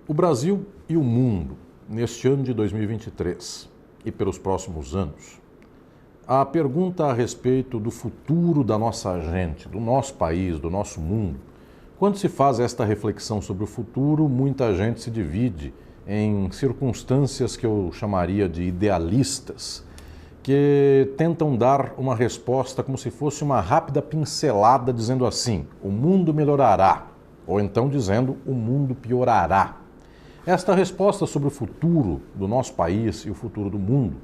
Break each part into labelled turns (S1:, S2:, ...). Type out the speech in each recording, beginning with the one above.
S1: O Brasil e o mundo, neste ano de 2023 e pelos próximos anos, a pergunta a respeito do futuro da nossa gente, do nosso país, do nosso mundo, quando se faz esta reflexão sobre o futuro, muita gente se divide em circunstâncias que eu chamaria de idealistas, que tentam dar uma resposta como se fosse uma rápida pincelada dizendo assim: o mundo melhorará, ou então dizendo o mundo piorará. Esta resposta sobre o futuro do nosso país e o futuro do mundo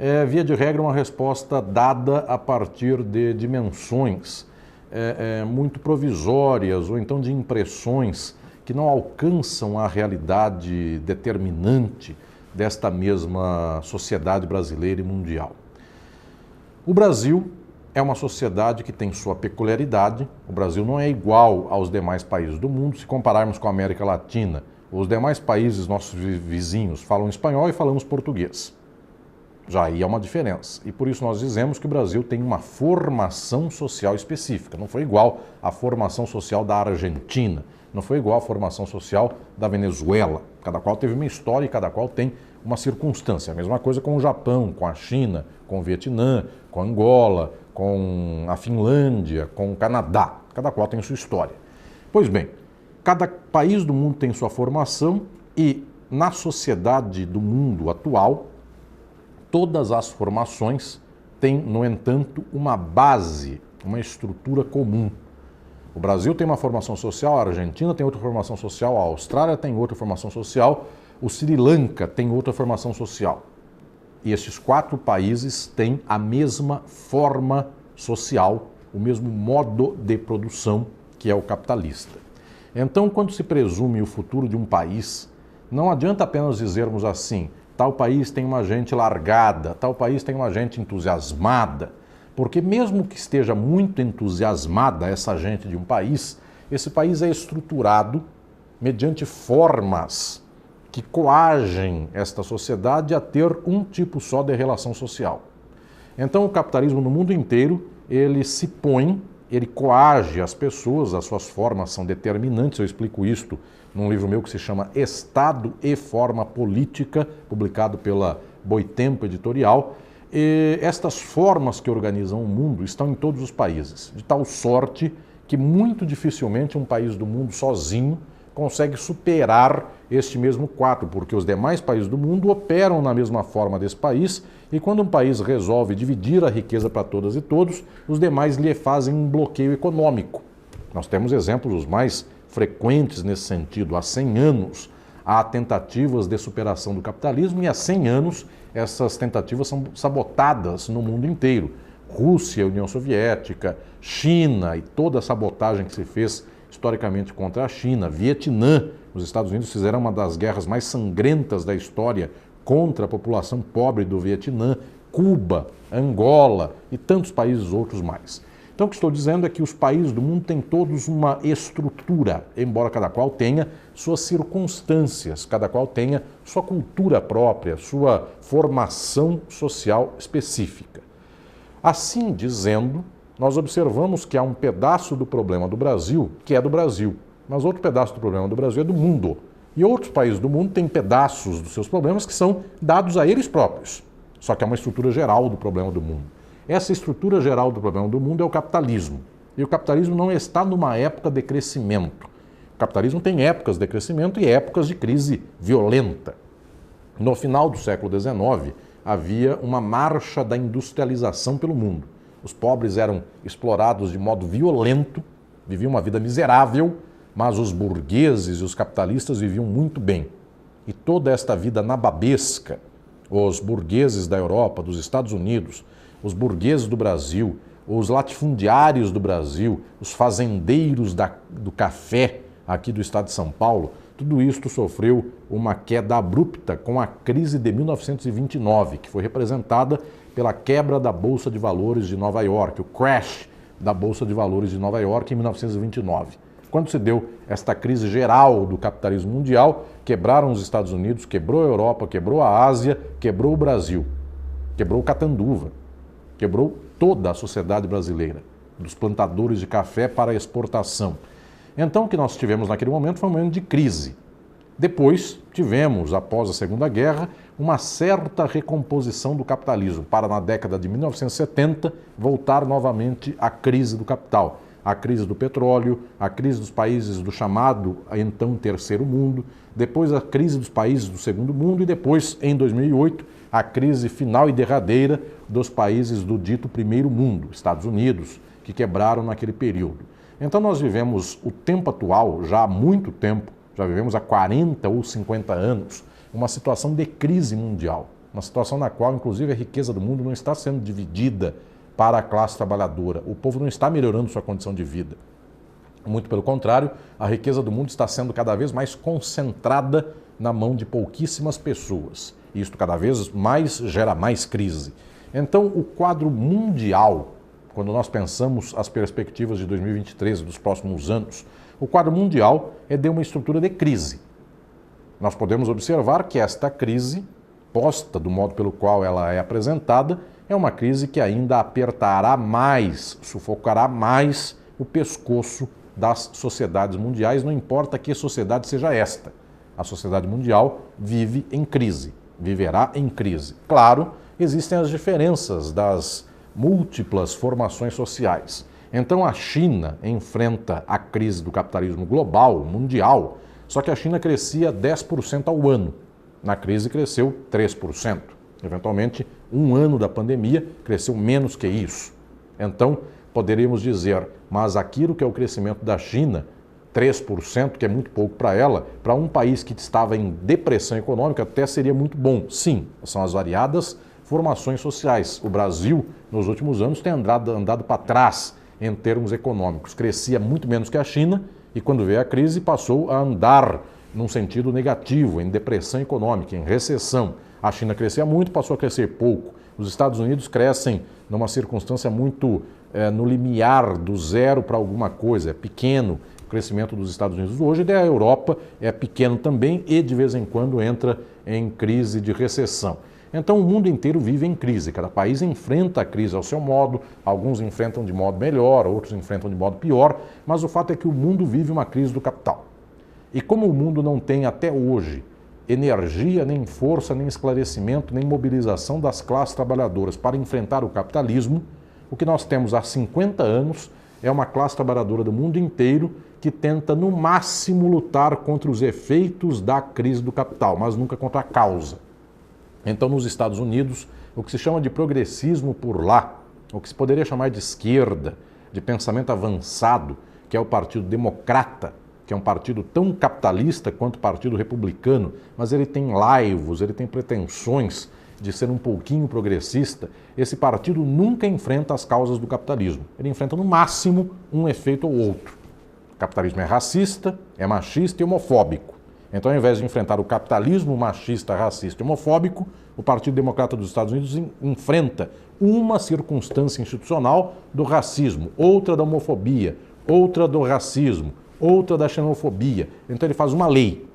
S1: é, via de regra, uma resposta dada a partir de dimensões muito provisórias ou então de impressões que não alcançam a realidade determinante desta mesma sociedade brasileira e mundial. O Brasil é uma sociedade que tem sua peculiaridade. O Brasil não é igual aos demais países do mundo. Se compararmos com a América Latina, os demais países, nossos vizinhos, falam espanhol e falamos português. Já aí é uma diferença. E por isso nós dizemos que o Brasil tem uma formação social específica. Não foi igual à formação social da Argentina, não foi igual à formação social da Venezuela. Cada qual teve uma história e cada qual tem uma circunstância. A mesma coisa com o Japão, com a China, com o Vietnã, com Angola, com a Finlândia, com o Canadá. Cada qual tem sua história. Pois bem, cada país do mundo tem sua formação e na sociedade do mundo atual, todas as formações têm, no entanto, uma base, uma estrutura comum. O Brasil tem uma formação social, a Argentina tem outra formação social, a Austrália tem outra formação social, o Sri Lanka tem outra formação social. E esses 4 países têm a mesma forma social, o mesmo modo de produção, que é o capitalista. Então, quando se presume o futuro de um país, não adianta apenas dizermos assim: tal país tem uma gente largada, tal país tem uma gente entusiasmada, porque mesmo que esteja muito entusiasmada essa gente de um país, esse país é estruturado mediante formas que coagem esta sociedade a ter um tipo só de relação social. Então o capitalismo no mundo inteiro, ele se põe, ele coage as pessoas, as suas formas são determinantes, eu explico isto num livro meu que se chama Estado e Forma Política, publicado pela Boitempo Editorial. E estas formas que organizam o mundo estão em todos os países, de tal sorte que muito dificilmente um país do mundo sozinho consegue superar este mesmo quadro, porque os demais países do mundo operam na mesma forma desse país e quando um país resolve dividir a riqueza para todas e todos, os demais lhe fazem um bloqueio econômico. Nós temos exemplos os mais frequentes nesse sentido. Há 100 anos há tentativas de superação do capitalismo e há 100 anos essas tentativas são sabotadas no mundo inteiro. Rússia, União Soviética, China e toda a sabotagem que se fez historicamente contra a China, Vietnã, os Estados Unidos fizeram uma das guerras mais sangrentas da história contra a população pobre do Vietnã, Cuba, Angola e tantos países outros mais. Então, o que estou dizendo é que os países do mundo têm todos uma estrutura, embora cada qual tenha suas circunstâncias, cada qual tenha sua cultura própria, sua formação social específica. Assim dizendo, nós observamos que há um pedaço do problema do Brasil que é do Brasil, mas outro pedaço do problema do Brasil é do mundo. E outros países do mundo têm pedaços dos seus problemas que são dados a eles próprios, só que é uma estrutura geral do problema do mundo. Essa estrutura geral do problema do mundo é o capitalismo. E o capitalismo não está numa época de crescimento. O capitalismo tem épocas de crescimento e épocas de crise violenta. No final do século XIX, havia uma marcha da industrialização pelo mundo. Os pobres eram explorados de modo violento, viviam uma vida miserável, mas os burgueses e os capitalistas viviam muito bem. E toda esta vida nababesca, os burgueses da Europa, dos Estados Unidos, os burgueses do Brasil, os latifundiários do Brasil, os fazendeiros do café aqui do estado de São Paulo, tudo isto sofreu uma queda abrupta com a crise de 1929, que foi representada pela quebra da Bolsa de Valores de Nova York, o crash da Bolsa de Valores de Nova York em 1929. Quando se deu esta crise geral do capitalismo mundial, quebraram os Estados Unidos, quebrou a Europa, quebrou a Ásia, quebrou o Brasil, quebrou o Catanduva, quebrou toda a sociedade brasileira, dos plantadores de café para a exportação. Então, o que nós tivemos naquele momento foi um momento de crise. Depois, tivemos, após a Segunda Guerra, uma certa recomposição do capitalismo, para na década de 1970 voltar novamente à crise do capital, a crise do petróleo, a crise dos países do chamado então Terceiro Mundo, depois a crise dos países do Segundo Mundo e depois, em 2008, a crise final e derradeira dos países do dito Primeiro Mundo, Estados Unidos, que quebraram naquele período. Então nós vivemos o tempo atual, já há muito tempo, já vivemos há 40 ou 50 anos, uma situação de crise mundial, uma situação na qual, inclusive, a riqueza do mundo não está sendo dividida para a classe trabalhadora. O povo não está melhorando sua condição de vida. Muito pelo contrário, a riqueza do mundo está sendo cada vez mais concentrada na mão de pouquíssimas pessoas. Isto cada vez mais gera mais crise. Então, o quadro mundial, quando nós pensamos as perspectivas de 2023 e dos próximos anos, o quadro mundial é de uma estrutura de crise. Nós podemos observar que esta crise, posta do modo pelo qual ela é apresentada, é uma crise que ainda apertará mais, sufocará mais o pescoço das sociedades mundiais, não importa que sociedade seja esta. A sociedade mundial vive em crise, viverá em crise. Claro, existem as diferenças das múltiplas formações sociais. Então a China enfrenta a crise do capitalismo global, mundial, só que a China crescia 10% ao ano. Na crise cresceu 3%. Eventualmente, um ano da pandemia cresceu menos que isso. Então, poderíamos dizer, mas aquilo que é o crescimento da China, 3%, que é muito pouco para ela, para um país que estava em depressão econômica, até seria muito bom. Sim, são as variadas formações sociais. O Brasil, nos últimos anos, tem andado para trás em termos econômicos. Crescia muito menos que a China e, quando veio a crise, passou a andar num sentido negativo, em depressão econômica, em recessão. A China crescia muito, passou a crescer pouco. Os Estados Unidos crescem numa circunstância muito no limiar do zero para alguma coisa, é pequeno o crescimento dos Estados Unidos hoje, e a Europa é pequeno também e de vez em quando entra em crise de recessão. Então o mundo inteiro vive em crise, cada país enfrenta a crise ao seu modo, alguns enfrentam de modo melhor, outros enfrentam de modo pior, mas o fato é que o mundo vive uma crise do capital. E como o mundo não tem até hoje energia, nem força, nem esclarecimento, nem mobilização das classes trabalhadoras para enfrentar o capitalismo, o que nós temos há 50 anos é uma classe trabalhadora do mundo inteiro que tenta, no máximo, lutar contra os efeitos da crise do capital, mas nunca contra a causa. Então, nos Estados Unidos, o que se chama de progressismo por lá, o que se poderia chamar de esquerda, de pensamento avançado, que é o Partido Democrata, que é um partido tão capitalista quanto o Partido Republicano, mas ele tem laivos, ele tem pretensões de ser um pouquinho progressista. Esse partido nunca enfrenta as causas do capitalismo. Ele enfrenta, no máximo, um efeito ou outro. O capitalismo é racista, é machista e homofóbico. Então, ao invés de enfrentar o capitalismo machista, racista e homofóbico, o Partido Democrata dos Estados Unidos enfrenta uma circunstância institucional do racismo, outra da homofobia, outra do racismo, outra da xenofobia. Então ele faz uma lei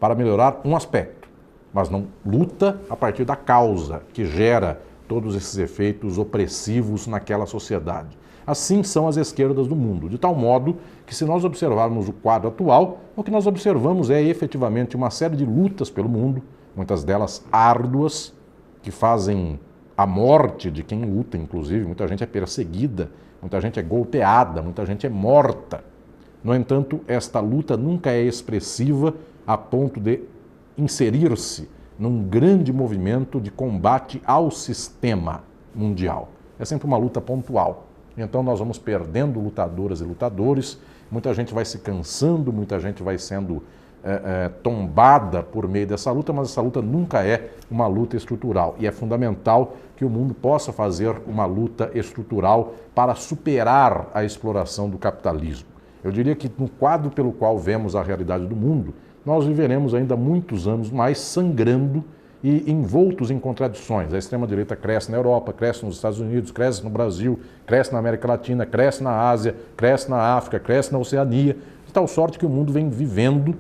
S1: para melhorar um aspecto, mas não luta a partir da causa que gera todos esses efeitos opressivos naquela sociedade. Assim são as esquerdas do mundo, de tal modo que, se nós observarmos o quadro atual, o que nós observamos é efetivamente uma série de lutas pelo mundo, muitas delas árduas, que fazem a morte de quem luta, inclusive. Muita gente é perseguida, muita gente é golpeada, muita gente é morta. No entanto, esta luta nunca é expressiva a ponto de inserir-se num grande movimento de combate ao sistema mundial. É sempre uma luta pontual. Então nós vamos perdendo lutadoras e lutadores, muita gente vai se cansando, muita gente vai sendo tombada por meio dessa luta, mas essa luta nunca é uma luta estrutural. E é fundamental que o mundo possa fazer uma luta estrutural para superar a exploração do capitalismo. Eu diria que no quadro pelo qual vemos a realidade do mundo, nós viveremos ainda muitos anos mais sangrando e envoltos em contradições. A extrema-direita cresce na Europa, cresce nos Estados Unidos, cresce no Brasil, cresce na América Latina, cresce na Ásia, cresce na África, cresce na Oceania, de tal sorte que o mundo vem vivendo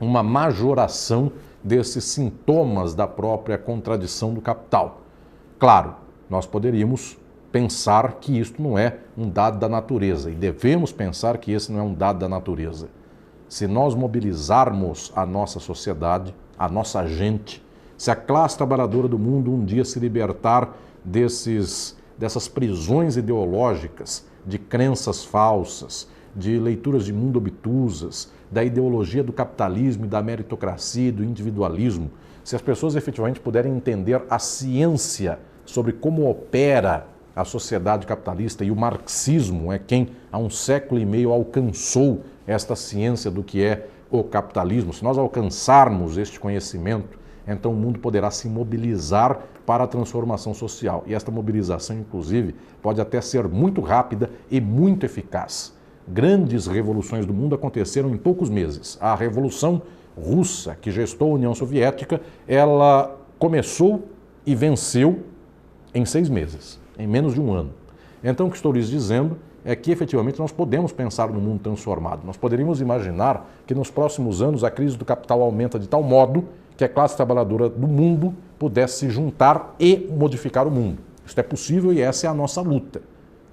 S1: uma majoração desses sintomas da própria contradição do capital. Claro, nós poderíamos pensar que isto não é um dado da natureza, e devemos pensar que esse não é um dado da natureza. se nós mobilizarmos a nossa sociedade, a nossa gente, se a classe trabalhadora do mundo um dia se libertar dessas prisões ideológicas, de crenças falsas, de leituras de mundo obtusas, da ideologia do capitalismo e da meritocracia e do individualismo, se as pessoas efetivamente puderem entender a ciência sobre como opera a sociedade capitalista, e o marxismo é quem há 1,5 século alcançou esta ciência do que é o capitalismo. Se nós alcançarmos este conhecimento, então o mundo poderá se mobilizar para a transformação social. E esta mobilização, inclusive, pode até ser muito rápida e muito eficaz. Grandes revoluções do mundo aconteceram em poucos meses. A Revolução Russa, que gestou a União Soviética, ela começou e venceu em 6 meses, em menos de 1 ano. Então, o que estou lhes dizendo é que, efetivamente, nós podemos pensar no mundo transformado. Nós poderíamos imaginar que, nos próximos anos, a crise do capital aumenta de tal modo que a classe trabalhadora do mundo pudesse se juntar e modificar o mundo. Isso é possível e essa é a nossa luta.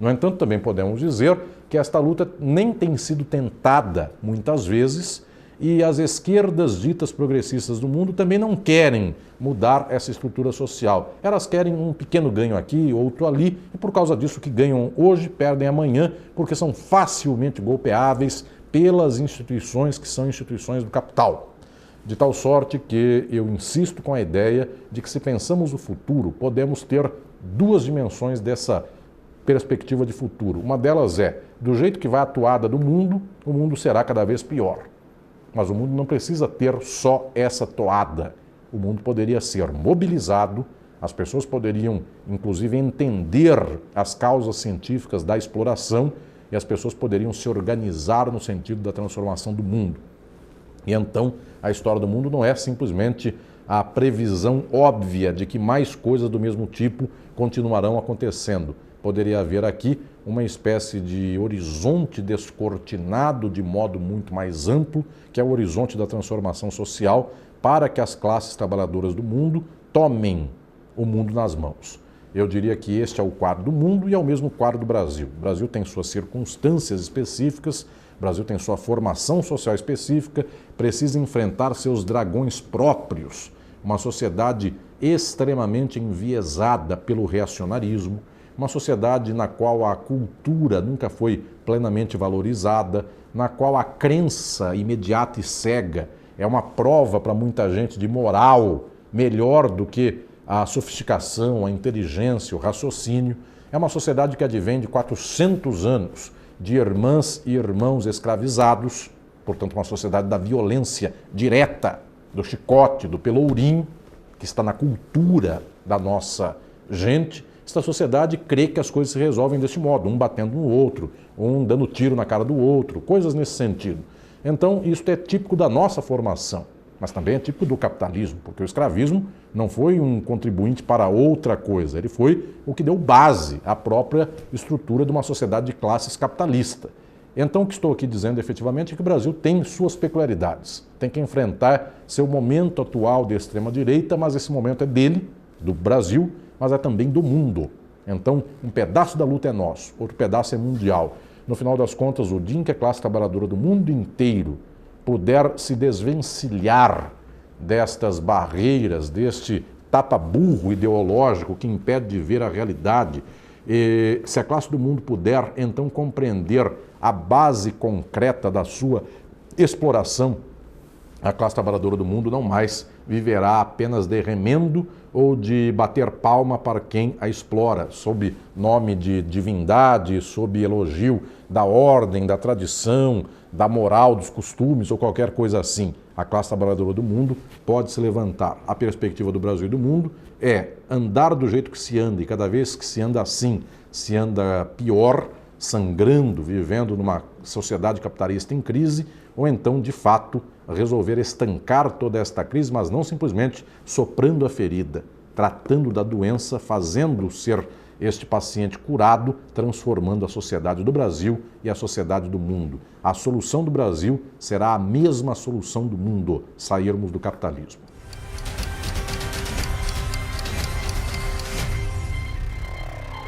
S1: No entanto, também podemos dizer que esta luta nem tem sido tentada, muitas vezes, e as esquerdas ditas progressistas do mundo também não querem mudar essa estrutura social. Elas querem um pequeno ganho aqui, outro ali, e por causa disso que ganham hoje, perdem amanhã, porque são facilmente golpeáveis pelas instituições que são instituições do capital. De tal sorte que eu insisto com a ideia de que, se pensamos o futuro, podemos ter 2 dimensões dessa perspectiva de futuro. Uma delas é, do jeito que vai a toada do mundo, o mundo será cada vez pior. Mas o mundo não precisa ter só essa toada. O mundo poderia ser mobilizado, as pessoas poderiam, inclusive, entender as causas científicas da exploração e as pessoas poderiam se organizar no sentido da transformação do mundo. E então, a história do mundo não é simplesmente a previsão óbvia de que mais coisas do mesmo tipo continuarão acontecendo. Poderia haver aqui uma espécie de horizonte descortinado de modo muito mais amplo, que é o horizonte da transformação social, para que as classes trabalhadoras do mundo tomem o mundo nas mãos. Eu diria que este é o quadro do mundo e é o mesmo quadro do Brasil. O Brasil tem suas circunstâncias específicas, o Brasil tem sua formação social específica, precisa enfrentar seus dragões próprios, uma sociedade extremamente enviesada pelo reacionarismo, uma sociedade na qual a cultura nunca foi plenamente valorizada, na qual a crença imediata e cega é uma prova para muita gente de moral melhor do que a sofisticação, a inteligência, o raciocínio. É uma sociedade que advém de 400 anos de irmãs e irmãos escravizados, portanto uma sociedade da violência direta, do chicote, do pelourinho, que está na cultura da nossa gente. Esta sociedade crê que as coisas se resolvem deste modo, um batendo no outro, um dando tiro na cara do outro, coisas nesse sentido. Então, isso é típico da nossa formação, mas também é típico do capitalismo, porque o escravismo não foi um contribuinte para outra coisa, ele foi o que deu base à própria estrutura de uma sociedade de classes capitalista. Então, o que estou aqui dizendo efetivamente é que o Brasil tem suas peculiaridades, tem que enfrentar seu momento atual de extrema-direita, mas esse momento é dele, do Brasil, mas é também do mundo. Então, um pedaço da luta é nosso, outro pedaço é mundial. No final das contas, o dia em que a classe trabalhadora do mundo inteiro puder se desvencilhar destas barreiras, deste tapa-burro ideológico que impede de ver a realidade, e se a classe do mundo puder, então, compreender a base concreta da sua exploração, a classe trabalhadora do mundo não mais viverá apenas de remendo ou de bater palma para quem a explora, sob nome de divindade, sob elogio da ordem, da tradição, da moral, dos costumes ou qualquer coisa assim. A classe trabalhadora do mundo pode se levantar. A perspectiva do Brasil e do mundo é andar do jeito que se anda, e cada vez que se anda assim, se anda pior, sangrando, vivendo numa sociedade capitalista em crise, ou então, de fato, resolver estancar toda esta crise, mas não simplesmente soprando a ferida, tratando da doença, fazendo ser este paciente curado, transformando a sociedade do Brasil e a sociedade do mundo. A solução do Brasil será a mesma solução do mundo, sairmos do capitalismo.